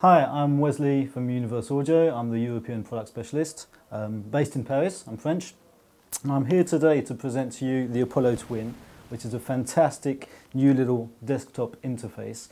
Hi, I'm Wesley from Universal Audio. I'm the European Product Specialist based in Paris. I'm French. And I'm here today to present to you the Apollo Twin, which is a fantastic new little desktop interface.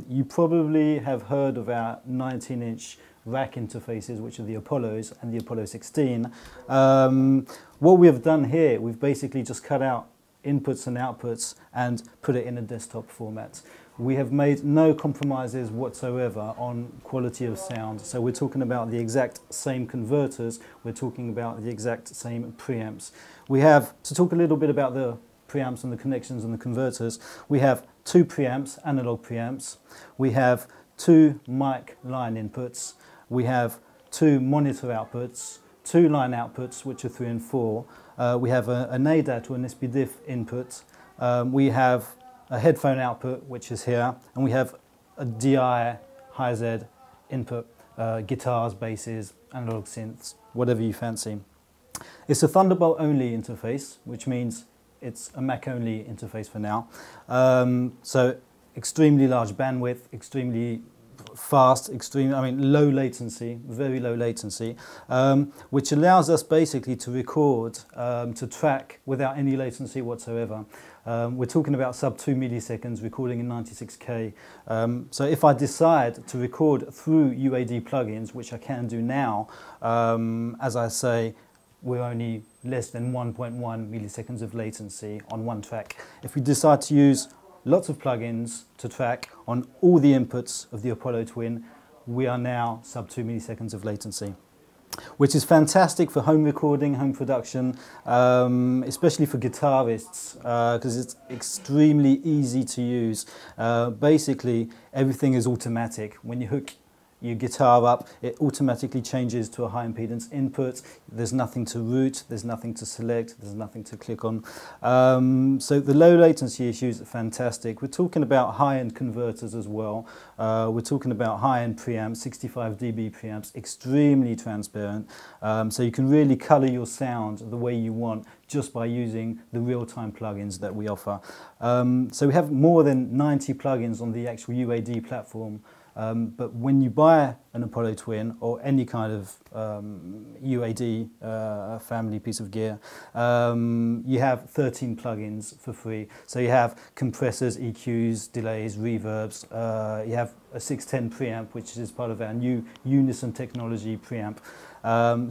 You probably have heard of our 19-inch rack interfaces, which are the Apollos and the Apollo 16. What we have done here, we've basically just cut out inputs and outputs and put it in a desktop format. We have made no compromises whatsoever on quality of sound. So we're talking about the exact same converters, we're talking about the exact same preamps. We have, to talk a little bit about the preamps and the connections and the converters, we have two preamps, analog preamps. We have two mic line inputs. We have two monitor outputs, two line outputs, which are 3 and 4. We have an ADAT or an SPDIF input. We have a headphone output, which is here, and we have a DI high-Z input, guitars, basses, analog synths, whatever you fancy. It's a Thunderbolt only interface, which means it's a Mac only interface for now. So extremely large bandwidth, extremely fast, low latency, very low latency, which allows us basically to record, to track without any latency whatsoever. We're talking about sub 2 milliseconds recording in 96K. So if I decide to record through UAD plugins, which I can do now, as I say, we're only less than 1.1 milliseconds of latency on one track. If we decide to use lots of plugins to track on all the inputs of the Apollo Twin, we are now sub 2 milliseconds of latency, which is fantastic for home recording, home production, especially for guitarists, because it's extremely easy to use. Basically, everything is automatic. When you hook your guitar up, it automatically changes to a high impedance input. There's nothing to route, there's nothing to select, there's nothing to click on. So the low latency issues are fantastic. We're talking about high-end converters as well. We're talking about high-end preamps, 65 dB preamps, extremely transparent. So you can really color your sound the way you want just by using the real-time plugins that we offer. So we have more than 90 plugins on the actual UAD platform. But when you buy an Apollo Twin or any kind of UAD family piece of gear, you have 13 plugins for free. So you have compressors, EQs, delays, reverbs. You have a 610 preamp, which is part of our new Unison technology preamp.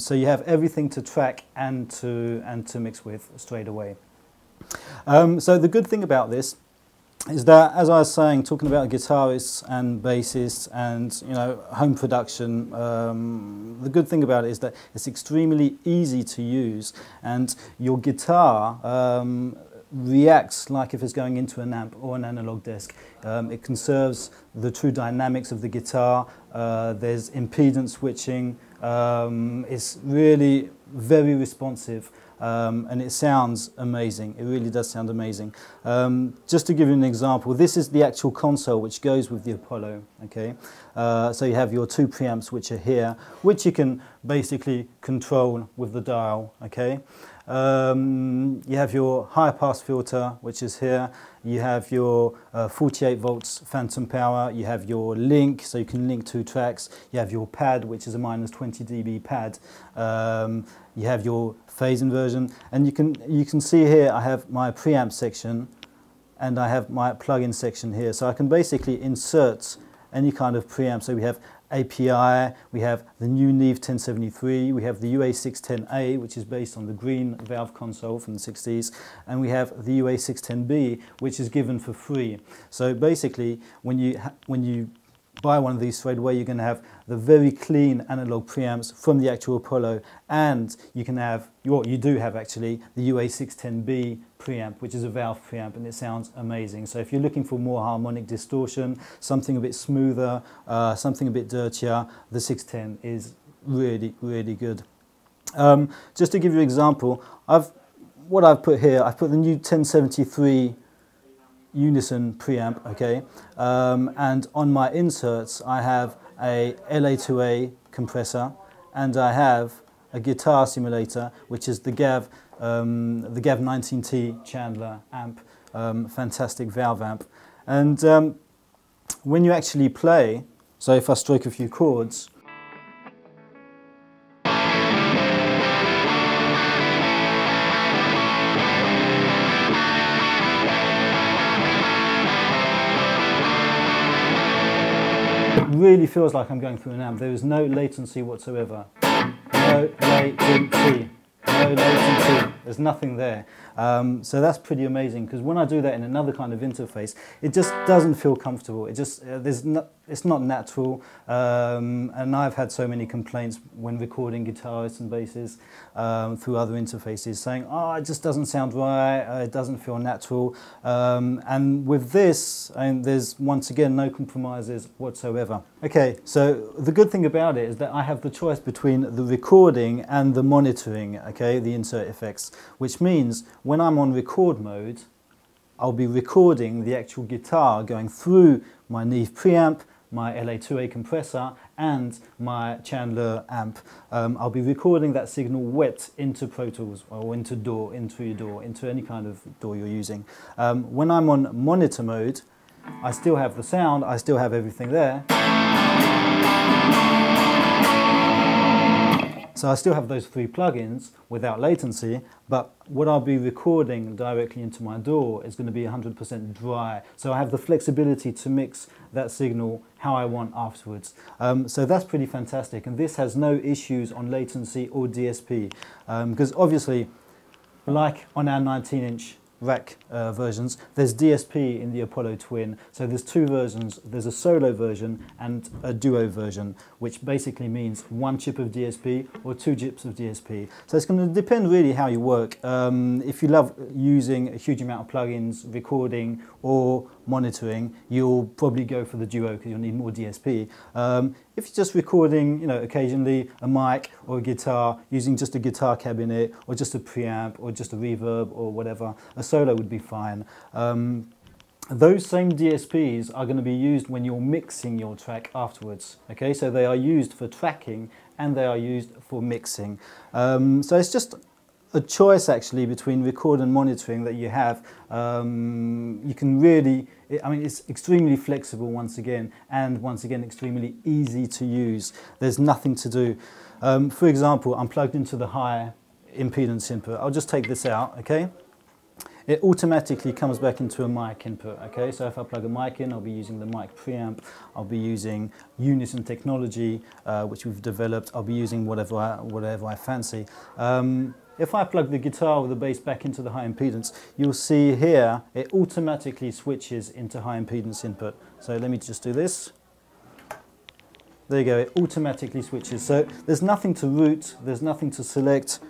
So you have everything to track and to mix with straight away. So the good thing about this is that, as I was saying, talking about guitarists and bassists and home production, the good thing about it is that it's extremely easy to use, and your guitar reacts like if it's going into an amp or an analog desk. It conserves the true dynamics of the guitar. There's impedance switching. It's really very responsive. And it sounds amazing. It really does sound amazing. Just to give you an example, this is the actual console which goes with the Apollo. Okay, so you have your two preamps which are here, which you can basically control with the dial. Okay, you have your high pass filter which is here. You have your 48 volts phantom power. You have your link, so you can link two tracks. You have your pad, which is a minus 20 dB pad. You have your phase inversion, and you can see here I have my preamp section and I have my plugin section here, so I can basically insert any kind of preamp. So we have API, we have the new Neve 1073, we have the UA610A, which is based on the green valve console from the 60s, and we have the UA610B, which is given for free. So basically, when you buy one of these straight away, you're going to have the very clean analog preamps from the actual Apollo, and you can have, you do have actually, the UA610B preamp, which is a valve preamp, and it sounds amazing. So if you're looking for more harmonic distortion, something a bit smoother, something a bit dirtier, the 610 is really, really good. Just to give you an example, what I've put here, I've put the new 1073 Unison preamp, okay, and on my inserts I have a LA2A compressor, and I have a guitar simulator, which is the GAV 19T Chandler amp, fantastic valve amp. And when you actually play, So if I stroke a few chords, it really feels like I'm going through an amp. There is no latency whatsoever. No latency. No latency. There's nothing there. So that's pretty amazing, because when I do that in another kind of interface, it just doesn't feel comfortable. It just it's not natural. And I've had so many complaints when recording guitarists and basses through other interfaces, saying, "Oh, it just doesn't sound right. It doesn't feel natural." And with this, there's once again no compromises whatsoever. Okay, so the good thing about it is that I have the choice between the recording and the monitoring. Okay, the insert effects, which means when I'm on record mode, I'll be recording the actual guitar going through my Neve preamp, my LA2A compressor and my Chandler amp. I'll be recording that signal wet into Pro Tools or into your DAW, into any kind of DAW you're using. When I'm on monitor mode, I still have the sound, I still have everything there. So I still have those three plugins without latency, but what I'll be recording directly into my DAW is going to be 100% dry. So I have the flexibility to mix that signal how I want afterwards. So that's pretty fantastic, and this has no issues on latency or DSP, because obviously, like on our 19-inch rack versions, there's DSP in the Apollo Twin. So there's two versions. There's a solo version and a duo version, which basically means one chip of DSP or two chips of DSP. So it's going to depend really how you work. If you love using a huge amount of plugins, recording or monitoring, you'll probably go for the duo because you'll need more DSP. If you're just recording, occasionally a mic or a guitar using just a guitar cabinet or just a preamp or just a reverb or whatever, a solo would be fine. Those same DSPs are going to be used when you're mixing your track afterwards. Okay, so they are used for tracking and they are used for mixing. So it's just a choice actually between record and monitoring that you have. You can really, it's extremely flexible once again, and once again extremely easy to use. There's nothing to do. For example, I'm plugged into the high impedance input. I'll just take this out, okay? It automatically comes back into a mic input, okay? So if I plug a mic in, I'll be using the mic preamp, I'll be using Unison technology, which we've developed, I'll be using whatever I fancy. If I plug the guitar or the bass back into the high impedance, you'll see here, it automatically switches into high impedance input. So let me just do this. There you go, it automatically switches. So there's nothing to route, there's nothing to select,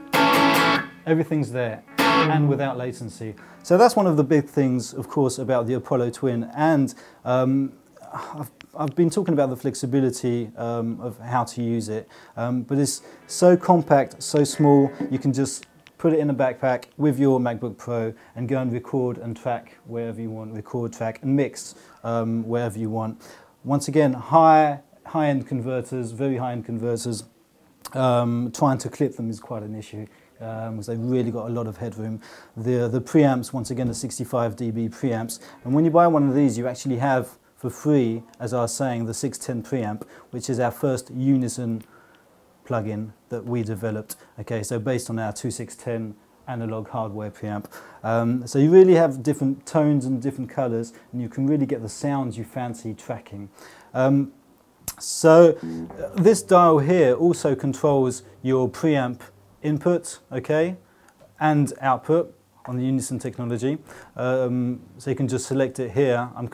everything's there, and without latency. So that's one of the big things, of course, about the Apollo Twin. And I've been talking about the flexibility of how to use it, but it's so compact, so small, you can just put it in a backpack with your MacBook Pro and go and record and track wherever you want, record, track and mix wherever you want. Once again, high-end converters, very high-end converters, trying to clip them is quite an issue. Because they've really got a lot of headroom. The preamps, once again, are 65 dB preamps, and when you buy one of these, you actually have for free, as I was saying, the 610 preamp, which is our first Unison plugin that we developed. Okay, so based on our 2610 analog hardware preamp. So you really have different tones and different colors, and you can really get the sounds you fancy tracking. So this dial here also controls your preamp input, okay, and output on the Unison technology. So you can just select it here. I'm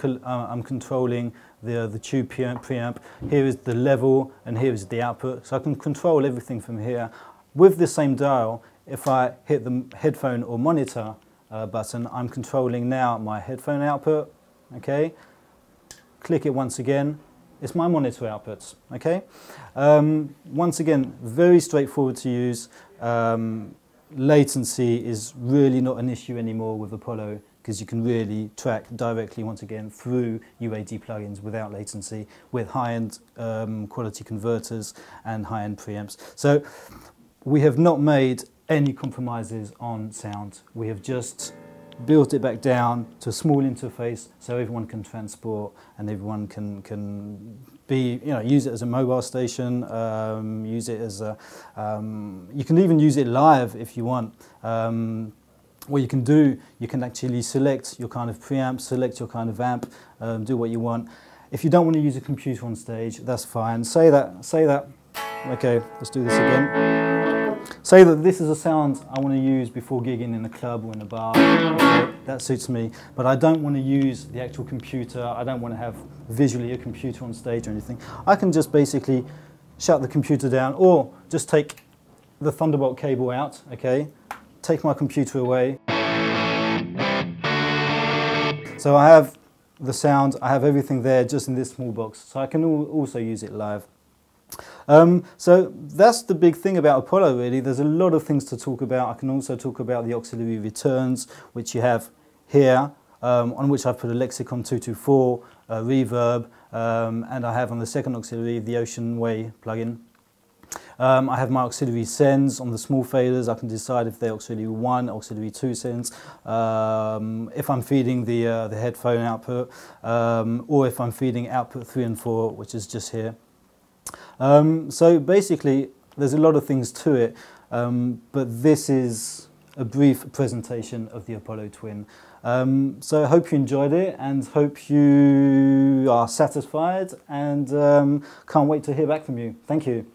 controlling the tube preamp. Here is the level and here is the output. So I can control everything from here. With the same dial, if I hit the headphone or monitor button, I'm controlling now my headphone output, okay. Click it once again. It's my monitor outputs, okay? Once again, very straightforward to use. Latency is really not an issue anymore with Apollo because you can really track directly, once again, through UAD plugins without latency with high-end quality converters and high-end preamps. So we have not made any compromises on sound. We have just built it back down to a small interface so everyone can transport and everyone can use it as a mobile station, use it as a, you can even use it live if you want. What you can do, you can actually select your kind of preamp, select your kind of amp, do what you want. If you don't want to use a computer on stage, that's fine. Say that, okay, let's do this again. Say that this is a sound I want to use before gigging in a club or in a bar. Okay, that suits me, but I don't want to use the actual computer. I don't want to have visually a computer on stage or anything. I can just basically shut the computer down, or just take the Thunderbolt cable out, okay? Take my computer away. So I have the sound, I have everything there just in this small box, so I can also use it live. So that's the big thing about Apollo, really. There's a lot of things to talk about. I can also talk about the auxiliary returns, which you have here, on which I've put a Lexicon 224, reverb, and I have on the second auxiliary the Ocean Way plugin. I have my auxiliary sends on the small faders. I can decide if they're auxiliary 1, auxiliary 2 sends, if I'm feeding the headphone output, or if I'm feeding output 3 and 4, which is just here. So basically, there's a lot of things to it, but this is a brief presentation of the Apollo Twin. So I hope you enjoyed it and hope you are satisfied, and can't wait to hear back from you. Thank you.